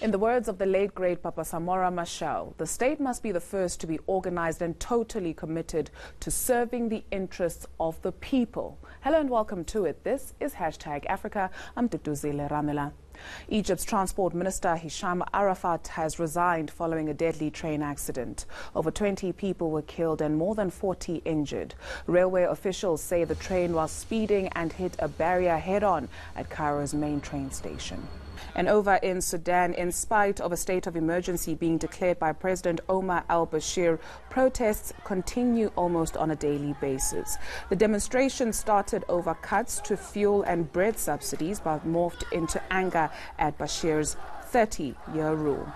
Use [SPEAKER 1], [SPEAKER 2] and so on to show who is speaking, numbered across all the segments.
[SPEAKER 1] In the words of the late great Papa Samora Machel, the state must be the first to be organized and totally committed to serving the interests of the people. Hello and welcome to it. This is #Africa. I'm Tutuzile Ramela. Egypt's Transport Minister Hisham Arafat has resigned following a deadly train accident. Over 20 people were killed and more than 40 injured. Railway officials say the train was speeding and hit a barrier head-on at Cairo's main train station. And over in Sudan, in spite of a state of emergency being declared by President Omar al-Bashir, protests continue almost on a daily basis. The demonstration started over cuts to fuel and bread subsidies, but morphed into anger at Bashir's 30-year rule.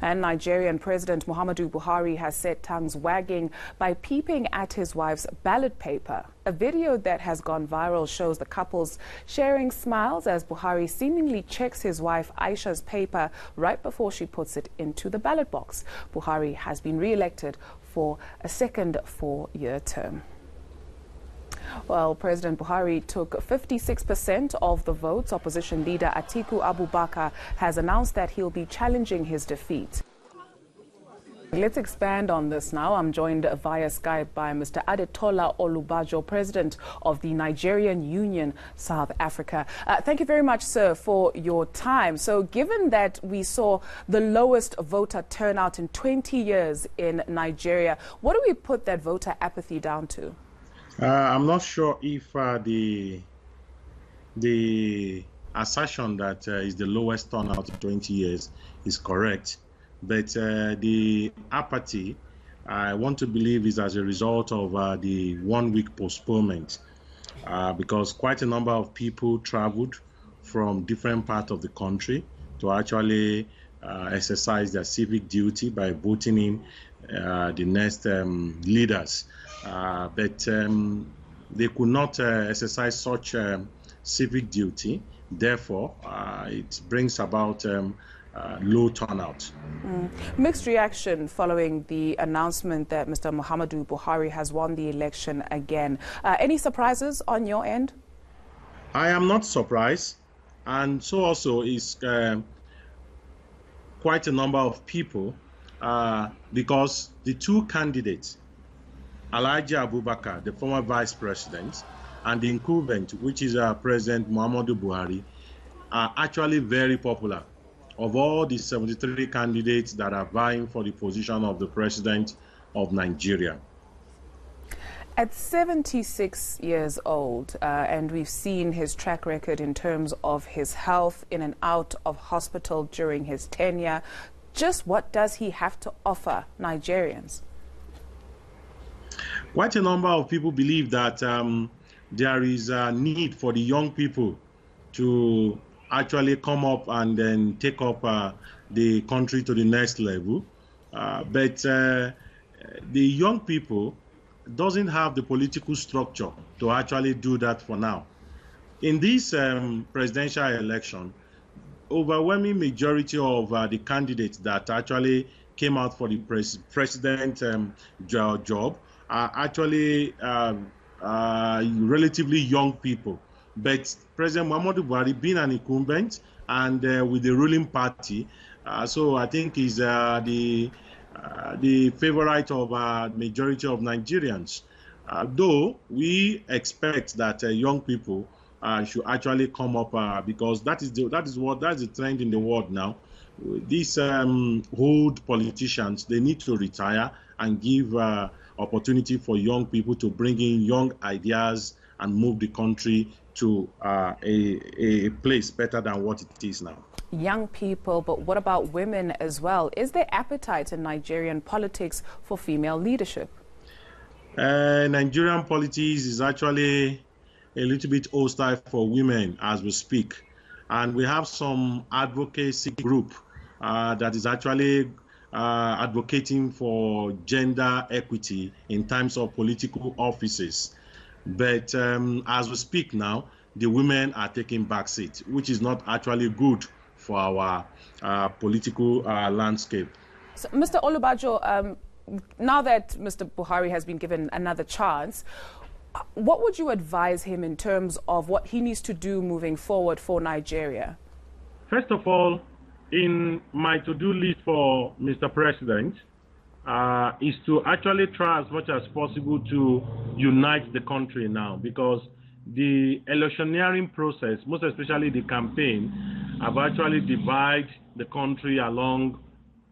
[SPEAKER 1] And Nigerian President Muhammadu Buhari has set tongues wagging by peeping at his wife's ballot paper. A video that has gone viral shows the couples sharing smiles as Buhari seemingly checks his wife Aisha's paper right before she puts it into the ballot box. Buhari has been re-elected for a second 4-year term. Well, President Buhari took 56% of the votes. Opposition leader Atiku Abubakar has announced that he'll be challenging his defeat. Let's expand on this now. I'm joined via Skype by Mr. Atiku Abubakar, President of the Nigerian Union, South Africa. Thank you very much, sir, for your time. So given that we saw the lowest voter turnout in 20 years in Nigeria, what do we put that voter apathy down to?
[SPEAKER 2] I'm not sure if the assertion that is the lowest turnout in 20 years is correct, but the apathy, I want to believe, is as a result of the 1-week postponement, because quite a number of people traveled from different parts of the country to actually exercise their civic duty by voting in the next leaders. But they could not exercise such civic duty. Therefore, it brings about low turnout.
[SPEAKER 1] Mixed reaction following the announcement that Mr. Muhammadu Buhari has won the election again. Any surprises on your end?
[SPEAKER 2] I am not surprised, and so also is quite a number of people, because the two candidates, Atiku Abubakar, the former vice president, and the incumbent, which is President Muhammadu Buhari, are actually very popular. Of all the 73 candidates that are vying for the position of the president of Nigeria.
[SPEAKER 1] At 76 years old, and we've seen his track record in terms of his health in and out of hospital during his tenure, just what does he have to offer Nigerians?
[SPEAKER 2] Quite a number of people believe that there is a need for the young people to actually come up and then take up the country to the next level. But the young people doesn't have the political structure to actually do that for now. In this presidential election, overwhelming majority of the candidates that actually came out for the president job are actually relatively young people. But President Muhammadu Buhari, being an incumbent and with the ruling party, so I think is the favorite of majority of Nigerians. Though we expect that young people should actually come up, because that's the trend in the world now. These old politicians, they need to retire and give opportunity for young people to bring in young ideas and move the country to a place better than what it is now.
[SPEAKER 1] Young people, but what about women as well? Is there appetite in Nigerian politics for female leadership?
[SPEAKER 2] Nigerian politics is actually a little bit hostile for women as we speak. And we have some advocacy group that is actually advocating for gender equity in terms of political offices. But as we speak now, the women are taking back seat, which is not actually good for our political landscape.
[SPEAKER 1] So, Mr. Olubajo, now that Mr. Buhari has been given another chance, what would you advise him in terms of what he needs to do moving forward for Nigeria?
[SPEAKER 2] First of all, in my to-do list for Mr. President is to actually try as much as possible to unite the country now, because the electioneering process, most especially the campaign, have actually divided the country along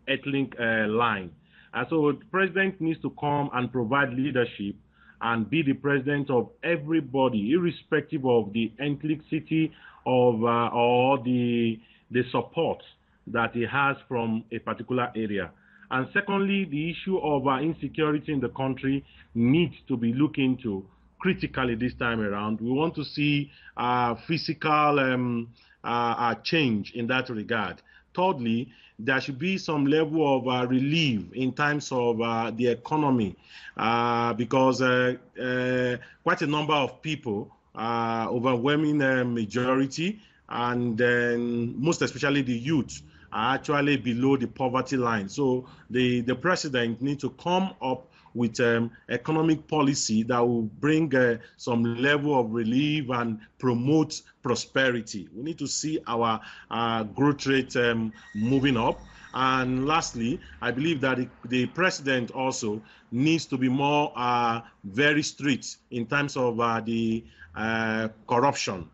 [SPEAKER 2] ethnic line. And so the president needs to come and provide leadership and be the president of everybody, irrespective of the ethnicity of or the support that he has from a particular area. And secondly, the issue of insecurity in the country needs to be looked into critically this time around. We want to see physical change in that regard. Thirdly, there should be some level of relief in terms of the economy, because quite a number of people, overwhelming majority, and most especially the youth, are actually below the poverty line. So the president needs to come up with economic policy that will bring some level of relief and promote prosperity. We need to see our growth rate moving up. And lastly, I believe that the president also needs to be more very strict in terms of the corruption.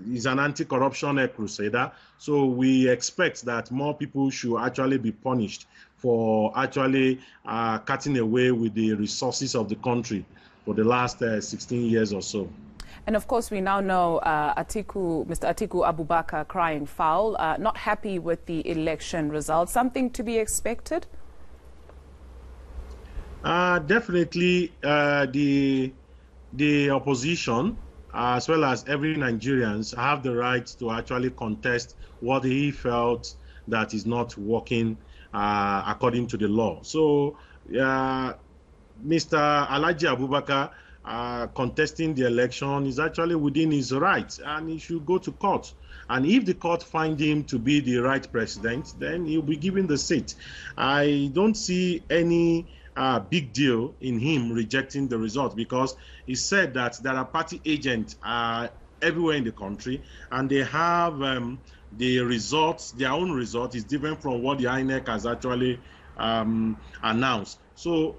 [SPEAKER 2] He's an anti-corruption crusader, so we expect that more people should actually be punished for actually cutting away with the resources of the country for the last 16 years or so.
[SPEAKER 1] And of course, we now know Mr. Atiku Abubakar crying foul, not happy with the election results. Something to be expected?
[SPEAKER 2] Definitely, the opposition, as well as every Nigerians, have the right to actually contest what he felt that is not working according to the law. So, Mr. Alhaji Abubakar contesting the election is actually within his rights, and he should go to court. And if the court find him to be the right president, then he'll be given the seat. I don't see any big deal in him rejecting the result, because he said that there are party agents everywhere in the country, and they have the results, their own result is different from what the INEC has actually announced. So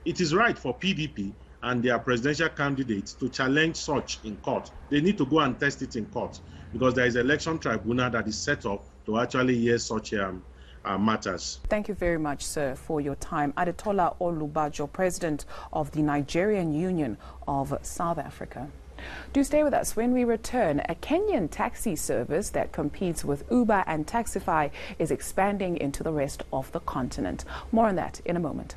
[SPEAKER 2] it is right for PDP and their presidential candidates to challenge such in court. They need to go and test it in court, because there is an election tribunal that is set up to actually hear such matters.
[SPEAKER 1] Thank you very much, sir, for your time. Adetola Olubajo, president of the Nigerian Union of South Africa. Do stay with us. When we return, a Kenyan taxi service that competes with Uber and Taxify is expanding into the rest of the continent. More on that in a moment.